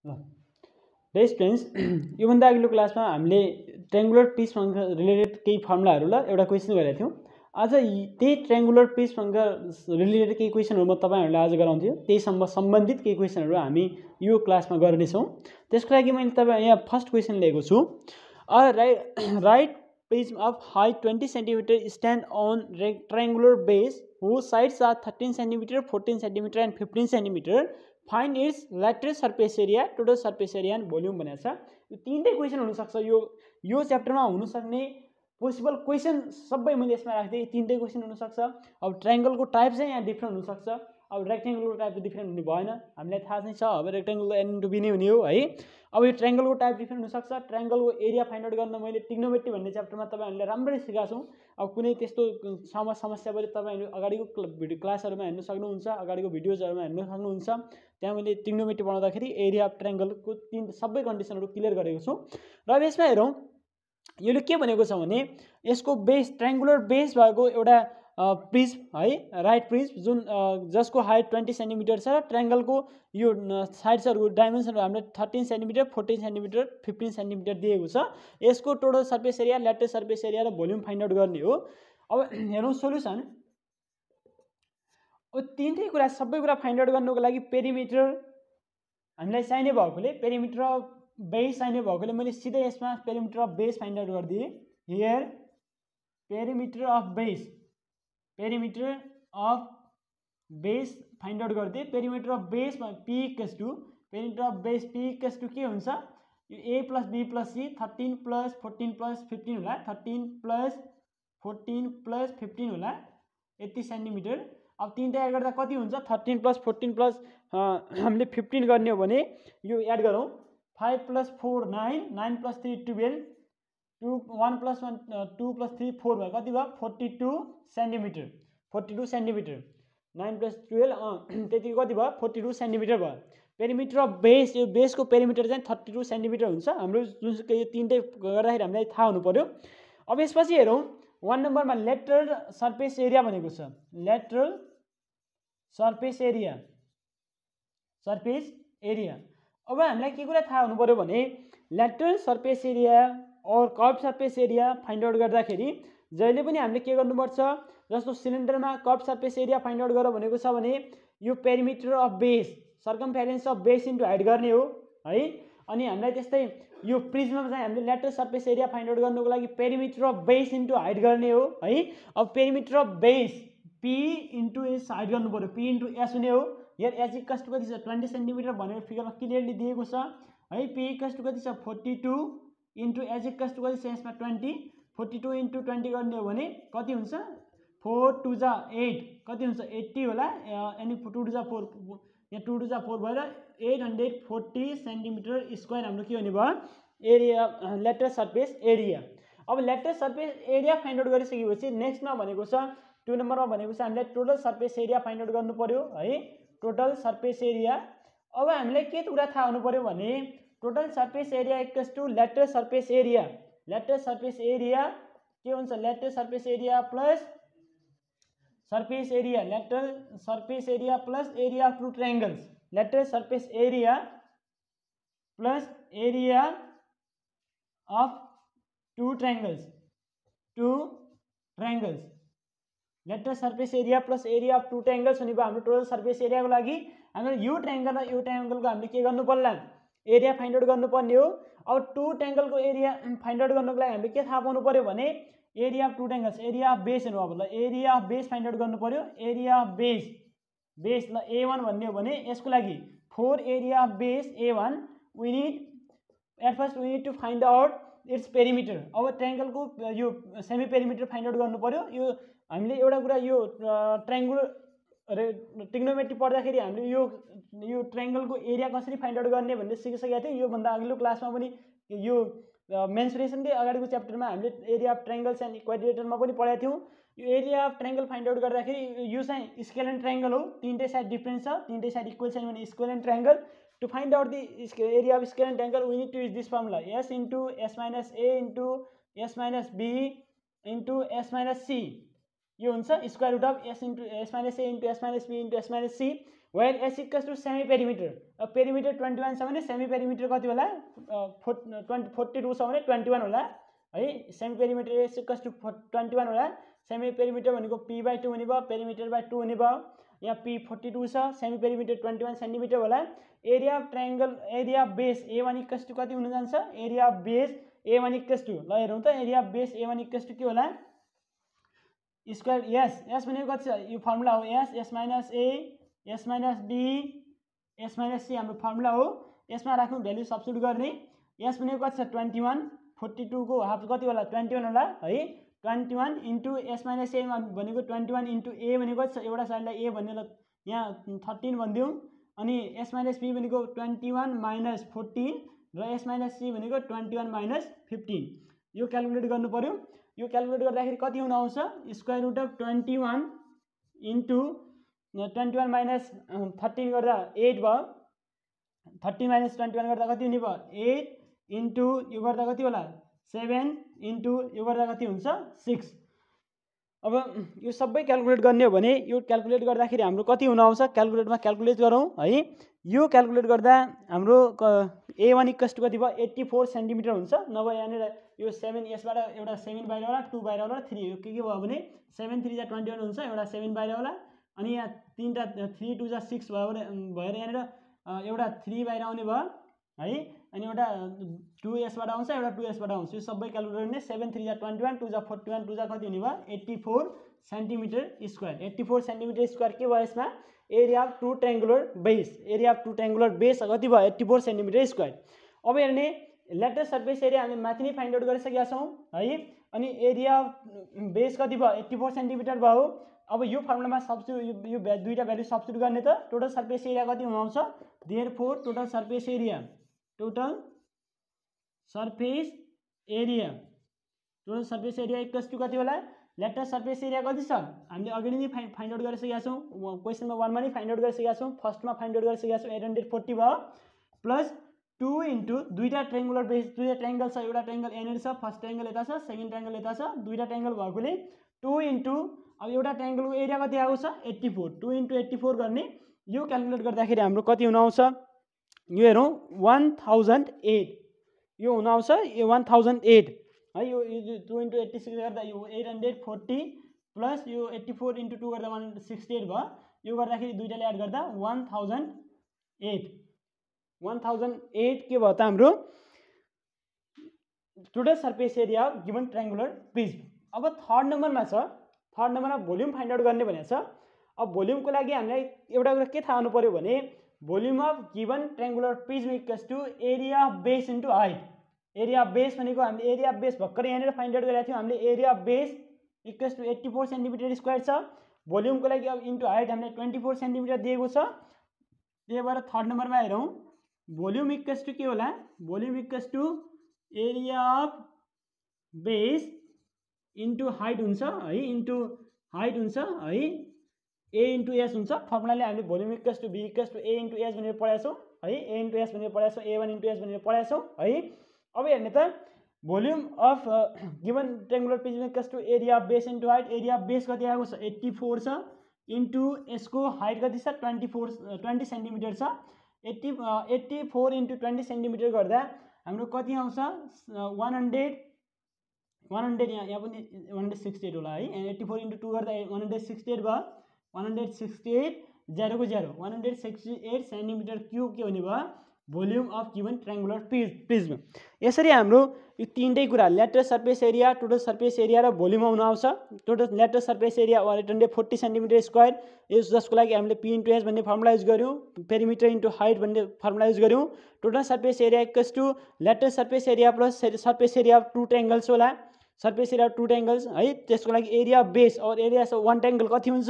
ल best friends, योभन्दा अघिल्लो क्लासमा हामीले ट्रायङ्गुलर पिससँग रिलेटेड केही फर्मुलाहरू ल एउटा क्वेसन गरेका थियौँ। आज त्यही ट्रायङ्गुलर पिससँग रिलेटेड केही क्वेसनहरू म तपाईँहरूलाई आज गराउँछु। त्यहीसँग सम्बन्धित केही क्वेसनहरू हामी यो क्लासमा गर्नेछौँ। त्यसको लागि मैले तपाईँ यहाँ फर्स्ट क्वेसन लिएको छु। Right pitch of height 20 centimetre stand on triangular base whose sides are 13 cm, 14 cm and 15 cm. Find its lateral surface area, total surface area and volume भनेको छ। यो तीनटै क्वेसन हुन सक्छ। यो च्याप्टरमा हुन सक्ने पोसिबल क्वेसन सबै मैले यसमा राख्दै तीनटै क्वेसन हुन सक्छ। अब ट्रायङ्गलको टाइप चाहिँ यहाँ डिफरेन्ट हुन सक्छ। अब रेक्टेङ्गलको टाइप त डिफरेन्ट हुने भएन, हामीलाई थाहा नै छ। अब रेक्टेङ्गलको n into b नै हुने हो है। अब यो ट्रायङ्गलको टाइप डिफरेन्ट हुनसक्छ। ट्रायङ्गलको एरिया फाइन्ड आउट गर्न मैले ट्रिग्नोमेट्री भन्ने च्याप्टरमा तपाईँहरूले राम्ररी सिकाएको छौँ। अब कुनै त्यस्तो समस्या परे तपाईँहरू अगाडिको भिडियो क्लासहरूमा हेर्न सक्नुहुन्छ, अगाडिको भिडियोजहरूमा हेर्न सक्नुहुन्छ। त्यहाँ मैले ट्रिग्नोमेट्री बनाउँदाखेरि एरिया अफ ट्रायङ्गलको सबै कन्डिसनहरू क्लियर गरेको छु। र अब यसमा हेरौँ, यसले के भनेको छ भने यसको बेस ट्रायङ्गुलर बेस भएको एउटा प्रिज्म है, राइट प्रिज्म जुन जसको हाइट 20 सेन्टिमिटर छ र ट्रायङ्गलको यो साइड्सहरूको डाइमेन्सनहरू हामीलाई 13 सेन्टिमिटर, 14 सेन्टिमिटर, 15 सेन्टिमिटर दिएको छ। यसको total surface area, lateral surface area र भोल्युम फाइन्ड आउट गर्ने हो। अब हेरौँ सोल्युसन। अब तीनटै कुरा सबै कुरा फाइन्ड आउट गर्नुको लागि पेरिमिटर हामीलाई चाहिने भएकोले, पेरिमिटर अफ बेस चाहिने भएकोले मैले सिधै यसमा perimeter of base find out गरिदिएँ। Here perimeter of base, perimeter of base find out गरिदिएँ। पेरिमिटर अफ बेसमा P equals to, perimeter of base P equals to के हुन्छ, यो A plus B plus C 13 plus 14 plus 15 होला, 13 plus 14 plus 15 होला 80 centimetre. अब तीनटा एड गर्दा कति हुन्छ, 13 प्लस 14 प्लस हामीले 15 गर्ने हो भने यो एड गरौँ, 5 प्लस 4 9, 9 प्लस 3 12, 1 प्लस 1 2 प्लस 3 4 भयो, कति भयो 42 सेन्टिमिटर, 42 सेन्टिमिटर। 9 प्लस 12 त्यति कति भयो 42 सेन्टिमिटर भयो। पेरिमिटर अफ बेस, यो बेसको पेरिमिटर चाहिँ 32 सेन्टिमिटर हुन्छ हाम्रो। जुन यो तीनटै गर्दाखेरि हामीलाई थाहा हुनु पर्यो। अब यसपछि हेरौँ 1 नम्बरमा ल्याटरल सर्फेस एरिया भनेको छ। Lateral surface area, surface area. अब हामीलाई के कुरा थाहा हुनु पर्यो भने ल्याटरल सर्फेस एरिया और curve surface area find out गर्दाखेरि जहिले पनि हामीले के गर्नुपर्छ, जस्तो सिलिन्डरमा curve surface area find out गर भनेको छ भने यो perimeter of base, circumference of base into height गर्ने हो है। अनि हामीलाई त्यस्तै यो प्रिज्ममा चाहिँ हामीले lateral surface area find out गर्नुको लागि perimeter of base into height गर्ने हो है। अब perimeter of base P into S height गर्नु पर्यो, पी इन्टु एस हुने हो। यहाँ एच इक्वल्स टु कति छ 20 सेन्टिमिटर भनेर फिगरमा क्लियरली दिएको छ है। पी इक्वल्स टु कति छ 42 इन्टु एच इक्वल्स टु कति छ यसमा 20, 42 इन्टु 20 गर्ने हो भने कति हुन्छ 4 2 जा 8, कति हुन्छ 80 होला। अनि 2 2 जा 4, यहाँ 2 2 जा 4 भएर 840 सेन्टिमिटर स्क्वायर हाम्रो के हुने भयो एरिया, ल्याटरल सर्फेस एरिया। अब lateral surface area find out गरिसकेपछि नेक्स्टमा भनेको छ 2 नम्बरमा भनेको छ हामीलाई total surface area find out गर्नु पर्यो है, टोटल सर्फेस एरिया। अब हामीलाई के कुरा थाहा हुनु पर्यो भने total surface area equals to lateral surface area. Lateral surface area के हुन्छ, lateral surface area plus surface area, lateral surface area plus area of two triangles, lateral surface area plus area of two triangles, two triangles, lateral surface area plus area of two triangles हुने भयो हाम्रो total surface एरियाको लागि। हामीले यो triangle र यो ट्रायंगलको हामीले के गर्नु पर्ला, एरिया फाइन्ड आउट गर्नुपर्ने हो। अब टू ट्रायंगलको एरिया फाइन्ड आउट गर्नुको लागि हामीले के थाहा पाउनु पर्यो भने area of two triangles, area of base हेर्नु। अब ल area of base find out गर्नु पर्यो, एरिया अफ बेस, बेस ल A1 भन्ने हो भने यसको लागि 4 area of base A1 we need at first we need to find out its perimeter. अब ट्रायंगलको यो सेमी पेरिमिटर फाइन्ड आउट गर्नु पर्यो। यो हामीले एउटा कुरा यो ट्रायंगुलर ट्रिग्नोमेट्री पढ्दाखेरि हामीले यो ट्रायंगलको एरिया कसरी फाइन्ड आउट गर्ने भन्ने सिकिसकेका थियौँ। योभन्दा अघिल्लो क्लासमा पनि यो मेन्सुरेसनकै अगाडिको च्याप्टरमा हामीले एरिया अफ ट्रायंगल्स एन्ड क्वाड्रिलेटरमा पनि पढाएको थियौँ। यो area of triangle find out गर्दाखेरि यो चाहिँ स्केलेन ट्रायंगल हो, तीनटै साइड डिफरेन्स छ, तीनटै साइड इक्वल छैन भने scalene triangle. To find out the area of scalene triangle we need to use this formula, s into s minus a into s minus b into s minus c. यो हुन्छ square root of s into s minus a into s minus b into s minus c. Where s equals to semi perimeter. अब perimeter 21 छ भने semi perimeter कति होला 42 छ भने 21 होला है। Semi perimeter s equals to 21 होला। सेमी पेरिमिटर भनेको p/2 हुने भयो, पेरिमिटर/2 हुने भयो। यहाँ p 42 छ, सेमी पेरिमिटर 21 सेन्टिमिटर होला। Area of triangle area base a1 equals to कति हुन जान्छ area base a1 equals to ल हेरौँ त area base a1 equals to के होला स्क्वायर एस भनेको कति छ यो फर्मुला हो s minus a s minus b s minus c हाम्रो फर्मुला हो। यसमा राख्नु भ्यालु सब्स्टिट्युट गर्ने। एस भनेको कति छ 21 42 को हाफ कति होला 21 होला है। 21 इन्टु एस माइनस ए भनेको 21 इन्टु ए भनेको कति छ एउटा साइडलाई ए भन्ने यहाँ 13 भनिदिउँ। अनि एस माइनस बी भनेको 21 माइनस 14 र एस माइनस सी भनेको 21 माइनस 15। यो क्यालकुलेट गर्नु पर्यो। यो क्यालकुलेट गर्दाखेरि कति हुन आउँछ square root of 21 into 21 minus 13 गर्दा 8 भयो। 13 माइनस 21 गर्दा कति हुने भयो 8 इन्टु यो गर्दा कति होला 7 इन्टु यो गर्दा कति हुन्छ 6। अब यो सबै क्यालकुलेट गर्ने हो भने यो क्यालकुलेट गर्दाखेरि हाम्रो कति हुन आउँछ क्यालकुलेटमा क्यालकुलेट गरौँ है। यो क्यालकुलेट गर्दा हाम्रो a1 इक्वल्स टु कति भयो 84 सेन्टिमिटर हुन्छ। नभए यहाँनिर यो 7 यसबाट एउटा 7 बाहिर होला 2 बाहिर होला 3 यो के भयो भने 7 3 जा 21 हुन्छ एउटा 7 बाहिर होला। अनि यहाँ 3टा 3 2 जा 6 भयो भने भएर यहाँनिर एउटा 3 बाहिर आउने भयो है। अनि एउटा 2 यसबाट आउँछ एउटा 2 यसबाट आउँछ। यो सबै क्यालकुलेट गर्ने 7 3 जा 21 2 जा 41 2 जा कति हुने भयो 84 सेन्टिमिटर स्क्वायर। 84 सेन्टिमिटर स्क्वायर के भयो यसमा area of two triangular base. Area of two triangular base कति भयो 84 सेन्टिमिटर स्क्वायर। अब हेर्ने लेटेस्ट सर्फेस एरिया हामीले माथि नै फाइन्ड आउट गरिसकेका छौँ है। अनि एरिया बेस कति भयो 84 सेन्टिमिटर भयो। अब यो फर्मुलामा सब्स्टिट्युट यो दुईटा भ्यालु सब्स्टिट्युट गर्ने त टोटल सर्फेस एरिया कति हुन आउँछ therefore total surface area equals to कति होला लेटेस्ट सर्फेस एरिया कति छ हामीले अघि नै फाइन्ड आउट गरिसकेका छौँ। क्वेसन नम्बर 1 मा नै फाइन्ड आउट गरिसकेका छौँ। फर्स्टमा फाइन्ड आउट गरिसकेका छौँ 840 भयो प्लस 2 इन्टु दुईटा ट्रायंगुलर बेस दुईटा ट्रायंगल छ एउटा ट्रायंगल यहाँनिर छ फर्स्ट ट्रायंगल यता छ सेकेन्ड ट्रायंगल यता छ दुईटा ट्रायंगल भएकोले 2 इन्टु अब एउटा ट्रायंगलको एरिया कति आएको छ 84 2 इन्टु 84 गर्ने। यो क्यालकुलेट गर्दाखेरि हाम्रो कति हुन आउँछ यो हेरौँ 1008 यो हुन आउँछ यो 1008 है। यो 2 इन्टु 86 गर्दा यो 840 प्लस यो 84 इन्टु 2 गर्दा 168 भयो। यो गर्दाखेरि दुईटाले एड गर्दा 1008 के भयो त हाम्रो total surface area of given triangular prism. अब थर्ड नम्बरमा छ थर्ड नम्बरमा भोल्युम फाइन्ड आउट गर्ने भनेको छ। अब भोल्युमको लागि हामीलाई एउटा कुरा के थाहा हुनु पर्यो भने volume of given triangular prism equals to area of base into height. Area of base भनेको हामीले एरिया अफ बेस भर्खर यहाँनिर फाइन्ड आउट गरेका थियौँ हामीले area of base equals to 84 centimetre square छ। भोल्युमको लागि अब इन्टु हाइट हामीले 24 सेन्टिमिटर दिएको छ। त्यही भएर थर्ड नम्बरमा हेरौँ भोल्युम इक्वल्स टु के होला volume equals to area of base into height हुन्छ है इन्टु हाइट हुन्छ है ए इन्टु एस हुन्छ। फर्मुलाले हामीले volume equals to b equals to a into s भनेर पढाएको छौँ है ए इन्टु एस भनेर पढाएको छौँ A1 इन्टु एस भनेर पढाएको छौँ है। अब हेर्ने त volume of given triangular prism equals to area of base into height. Area of base कति आएको छ 84 छ इन्टु यसको हाइट कति छ 20 सेन्टिमिटर छ। 84 इन्टु 20 सेन्टिमिटर गर्दा हाम्रो कति आउँछ 100 यहाँ पनि 168 होला है। 84 इन्टु 2 गर्दा 168 भयो 168 0 को 0 168 सेन्टिमिटर क्युब के हुने भयो volume of given triangular prism. यसरी हाम्रो यो तीनटै कुरा lateral surface area total surface area र भोल्युम आउन आउँछ। Total lateral surface area 840 centimetre square यस जसको लागि हामीले p इन्टु एस भन्ने फर्मुला युज गऱ्यौँ पेरिमिटर इन्टु हाइट भन्ने फर्मुला युज गऱ्यौँ। Total surface area equals to latest surface area plus surface area of two triangles होला surface area of two triangles है। त्यसको लागि एरिया अफ बेस और area of one triangle कति हुन्छ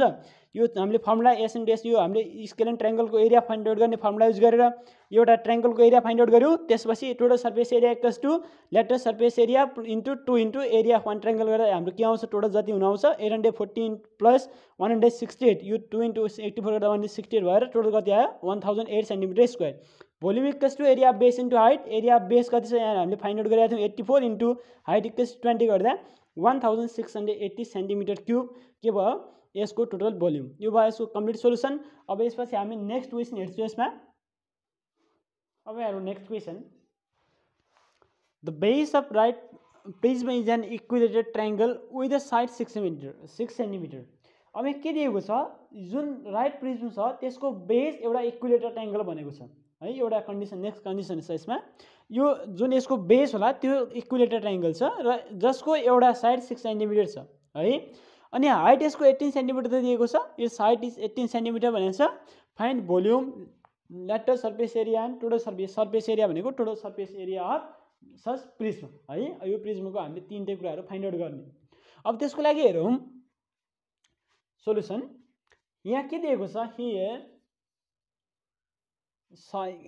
यो हामीले फर्मुला एस इन्टु एस यो हामीले स्केलेन ट्रायंगलको एरिया फाइन्ड आउट गर्ने फर्मुला युज गरेर एउटा ट्रायंगलको एरिया फाइन्ड आउट गऱ्यौँ। त्यसपछि total surface area equals to latest surface area into 2 into area of one triangle गर्दा हाम्रो के आउँछ टोटल जति हुन आउँछ 814 प्लस 168 यो 2 इन्टु 84 गर्दा 168 भएर टोटल कति आयो 1008 centimetre square. Volume equals to area of base into height. Area of base कति छ यहाँ हामीले फाइन्ड आउट गरेका थियौँ 84 इन्टु हाइट इक्वल्स 20 गर्दा 1680 सेन्टिमिटर क्युब के भयो यसको टोटल भोल्युम। यो भयो यसको कम्प्लिट सोल्युसन। अब यसपछि हामी नेक्स्ट क्वेसन हेर्छौँ यसमा। अब हेरौँ next question. The base of right prism is an equilateral triangle with the side 6 centimetre. अब के दिएको छ, जुन राइट प्रिज्म छ त्यसको बेस एउटा इक्विलेटेड ट्रायंगल भनेको छ है। एउटा कन्डिसन, नेक्स्ट कन्डिसन छ यसमा। यो जुन यसको बेस होला त्यो इक्विलेटेड ट्रायंगल छ र जसको एउटा साइड 6 सेन्टिमिटर छ है। अनि हाइट यसको 18 सेन्टिमिटर दिएको छ। यो साइड इज 18 सेन्टिमिटर भनेको छ। Find volume, lateral surface area and total surface area भनेको total surface area of such prism है। यो प्रिज्मको हामीले तीनटै कुराहरू फाइन्ड आउट गर्ने। अब त्यसको लागि हेरौँ सोल्युसन। यहाँ के दिएको छ,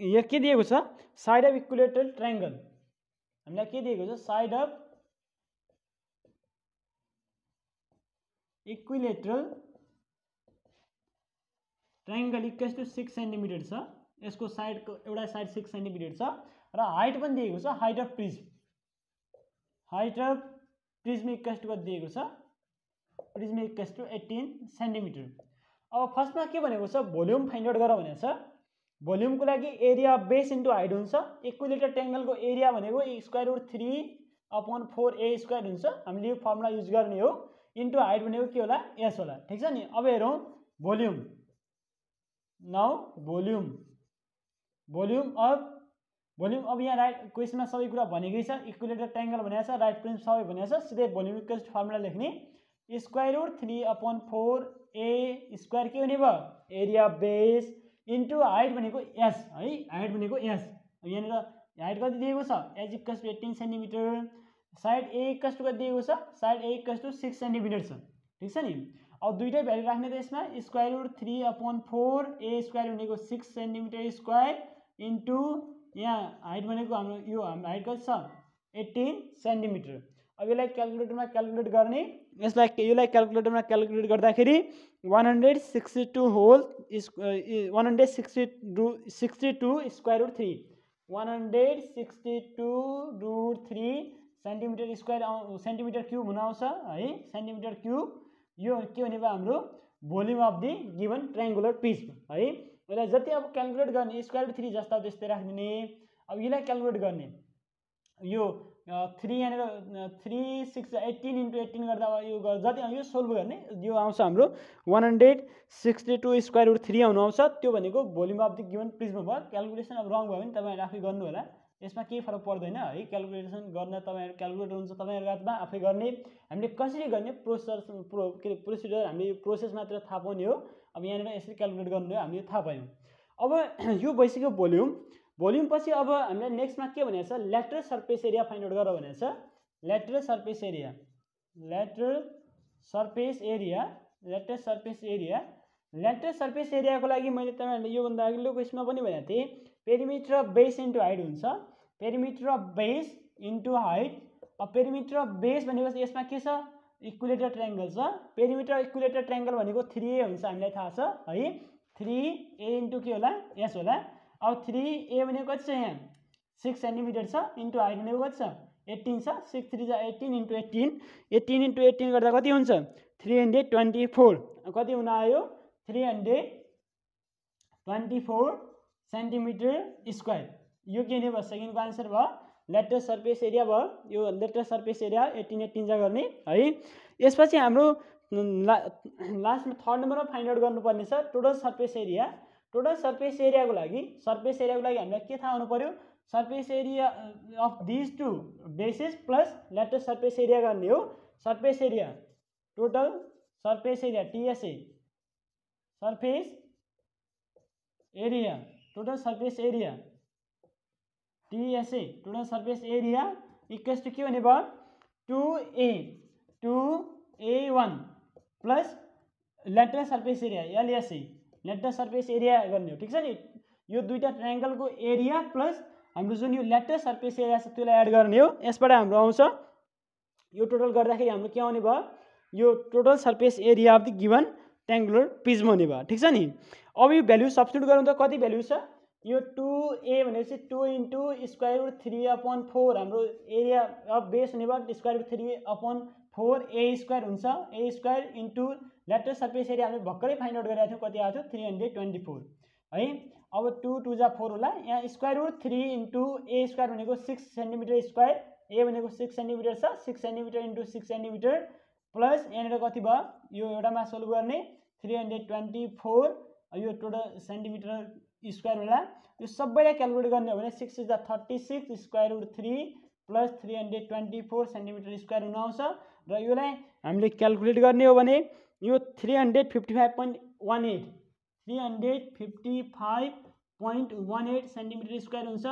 यहाँ के दिएको छ, साइड अफ इक्विलेटरल ट्रायंगल। हामीलाई के दिएको छ, side of equilateral triangle equals to 6 centimetre छ। यसको साइडको एउटा साइड 6 सेन्टिमिटर छ र हाइट पनि दिएको छ, height of prism. Height of prism equals to दिएको छ, प्रिज्म इक्वल्स टु 18 सेन्टिमिटर। अब फर्स्टमा के भनेको छ, भोल्युम फाइन्ड आउट गर भनेको छ। भोल्युमको लागि area of base into height हुन्छ। इक्विलेटरल ट्रायंगलको एरिया भनेको स्क्वायर रुट 3/4a² हुन्छ। हामीले यो फर्मुला युज गर्ने हो। इन्टु हाइट भनेको के होला, एस होला। ठिक छ नि। अब हेरौँ भोल्युम। नाउ भोल्युम अब यहाँ राइट क्वेसनमा सबै कुरा भनेकै छ। इक्विलेटरल ट्रायंगल भनेको छ, राइट प्रिज्म सबै भनेको छ। सिधै भोल्युम इक्वल्स फर्मुला लेख्ने, स्क्वायर रुट 3/4a² के हुने भयो, एरिया बेस इन्टु हाइट भनेको एस है। हाइट भनेको एस। यहाँनिर हाइट कति दिएको छ, h equals to 18 centimetre. Side a equals to कति दिएको छ, side a equals to 6 centimetre छ। ठिक छ नि। अब दुईटै भ्यालु राख्ने त यसमा, स्क्वायर रुट 3/4a² भनेको 6 सेन्टिमिटर स्क्वायर इन्टु यहाँ हाइट भनेको हाम्रो यो हाम्रो हाइट कति छ, 18 सेन्टिमिटर। अब यसलाई क्यालकुलेटरमा क्यालकुलेट गर्ने। यसलाई क्यालकुलेटरमा क्यालकुलेट गर्दाखेरि 162 स्क्वायर रुट 3 162√3 सेन्टिमिटर क्युब हुन आउँछ है। सेन्टिमिटर क्युब यो के हुने भयो, हाम्रो volume of the given triangular prism है। यसलाई जति अब क्यालकुलेट गर्ने, स्क्वायर रुट 3 जस्ता त्यस्तै राखिदिने। अब यसलाई क्यालकुलेट गर्ने, यो 3 यहाँनिर 3 6 18 इन्टु 18 गर्दा यो जति यो सोल्भ गर्ने, यो आउँछ हाम्रो 162 स्क्वायर रुट 3 आउनु आउँछ। त्यो भनेको volume of the given prism भयो। क्यालकुलेसन अब रङ भयो भने तपाईँहरू आफै गर्नु होला, यसमा केही फरक पर्दैन है। क्यालकुलेसन गर्न तपाईँहरू क्यालकुलेटर हुन्छ, तपाईँहरूको हातमा आफै गर्ने। हामीले कसरी गर्ने प्रोसिडर, हामीले प्रोसेस मात्र थाहा पाउने हो। अब यहाँनिर यसरी क्यालकुलेट गर्नु हो, हामीले थाहा पायौँ। अब यो भइसक्यो भोल्युम। भोल्युम पछि अब हामीले नेक्स्टमा के भनेको छ, lateral surface area find out गर भनेको छ। ल्याटरल सर्फेस एरियाको लागि मैले तपाईँहरूले योभन्दा अघिल्लो क्वेसनमा पनि भनेको थिएँ, perimeter of base into height हुन्छ। Perimeter of base into height. अब पेरिमिटर अफ बेस भनेको यसमा के छ, इक्विलेटर ट्रायंगल छ। पेरिमिटर इक्विलेटर ट्रायंगल भनेको 3a हुन्छ, हामीलाई थाहा छ है। 3a इन्टु के होला, एस होला। अब 3a भनेको कति छ, यहाँ 6 सेन्टिमिटर छ। इन्टु हाइट भनेको कति छ, 18 छ। 6 3 जा 18 इन्टु 18 इन्टु 18 गर्दा कति हुन्छ, 324 कति हुन आयो, 324 सेन्टिमिटर स्क्वायर। यो के हुने भयो, सेकेन्डको आन्सर भयो। ल्याटरल सर्फेस एरिया भयो। यो ल्याटरल सर्फेस एरिया 18 जा गर्ने है। यसपछि हाम्रो लास्टमा थर्ड नम्बरमा फाइन्ड आउट गर्नुपर्ने छ total surface area. Total surface एरियाको लागि हामीलाई के थाहा हुनु पर्यो, surface area of this two bases plus lateral surface area गर्ने हो। Surface area, total surface area TSA, surface area, total surface area TSA, total surface area equals to के हुने भयो, 2A1 plus lateral surface area LSA, lateral surface area गर्ने हो। ठिक छ नि। यो दुईटा ट्रायंगलको एरिया प्लस हाम्रो जुन यो ल्याटरल सर्फेस एरिया छ त्यसलाई एड गर्ने हो। यसबाट हाम्रो आउँछ, यो टोटल गर्दाखेरि हाम्रो के आउने भयो, यो total surface area of the given triangular prism हुने भयो। ठिक छ नि। अब यो भ्यालु सब्स्टिट्युट गरौँ त कति भ्यालु छ, यो 2a भनेपछि 2 इन्टु स्क्वायर रुट 3/4 हाम्रो एरिया अफ बेस हुने भयो। स्क्वायर रुट 3/4 a² हुन्छ। a² into lateral surface area हामीले भर्खरै फाइन्ड आउट गरेका थियौँ, कति आएको थियो 324 है। अब 2 2 जा 4 होला, यहाँ स्क्वायर रुट 3 इन्टु ए स्क्वायर भनेको 6 सेन्टिमिटर स्क्वायर, ए भनेको 6 सेन्टिमिटर छ, 6 सेन्टिमिटर इन्टु 6 सेन्टिमिटर प्लस यहाँनिर कति भयो, यो एउटामा सोल्भ गर्ने 324, यो टोटल सेन्टिमिटर स्क्वायर होला। यो सबैलाई क्यालकुलेट गर्ने हो भने 6 is the 36 square root 3 plus 324 centimetre square हुन आउँछ। र योलाई हामीले क्यालकुलेट गर्ने हो भने यो 355.18 355.18 सेन्टिमिटर स्क्वायर हुन्छ।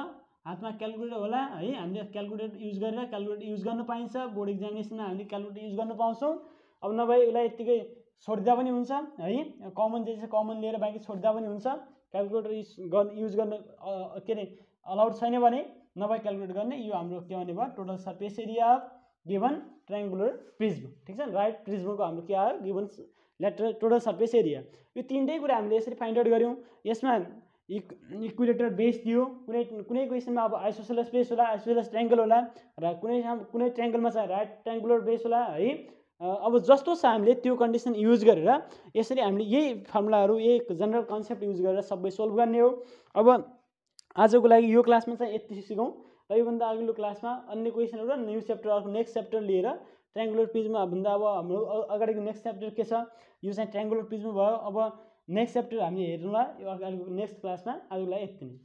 हातमा क्यालकुलेटर होला है, हामीले क्यालकुलेटर युज गरेर क्यालकुलेटर युज गर्न पाइन्छ, बोर्ड एक्जामिनेसनमा हामीले क्यालकुलेटर युज गर्न पाउँछौँ। अब नभए यसलाई यत्तिकै छोड्दा पनि हुन्छ है, कमन जे छ कमन लिएर बाँकी छोड्दा पनि हुन्छ। क्यालकुलेटर युज गर्न के अरे अलाउड छैन भने नभए क्यालकुलेट गर्ने। यो हाम्रो के भने भयो total surface area of given triangular prism, ठीक छ। राइट प्रिज्मको हाम्रो के आयो given lateral total surface area. यो तीनटै कुरा हामीले यसरी फाइन्ड आउट गऱ्यौँ। यसमा इक्विलेटर बेस दियो, कुनै क्वेसनमा अब आइसोसेलेस बेस होला, आइसोसेलेस ट्रायंगल होला, र कुनै ट्रायंगलमा चाहिँ राइट ट्रायंगुलर बेस होला है। अब जस्तो छ हामीले त्यो कन्डिसन युज गरेर यसरी हामीले यही फर्मुलाहरू यही जनरल कन्सेप्ट युज गरेर सबै सोल्भ गर्ने हो। अब आजको लागि यो क्लासमा चाहिँ यति सिकौँ, र योभन्दा अघिल्लो क्लासमा अन्य क्वेसनहरू र न्यू च्याप्टर अर्को नेक्स्ट च्याप्टर लिएर ट्रायंगुलर प्रिज्म भन्दा अब हाम्रो अगाडिको नेक्स्ट च्याप्टर के छ, यो चाहिँ ट्रायंगुलर प्रिज्म भयो। अब नेक्स्ट च्याप्टर हामीले हेर्नुला यो अगाडिको नेक्स्ट क्लासमा। आजको लागि यति नै।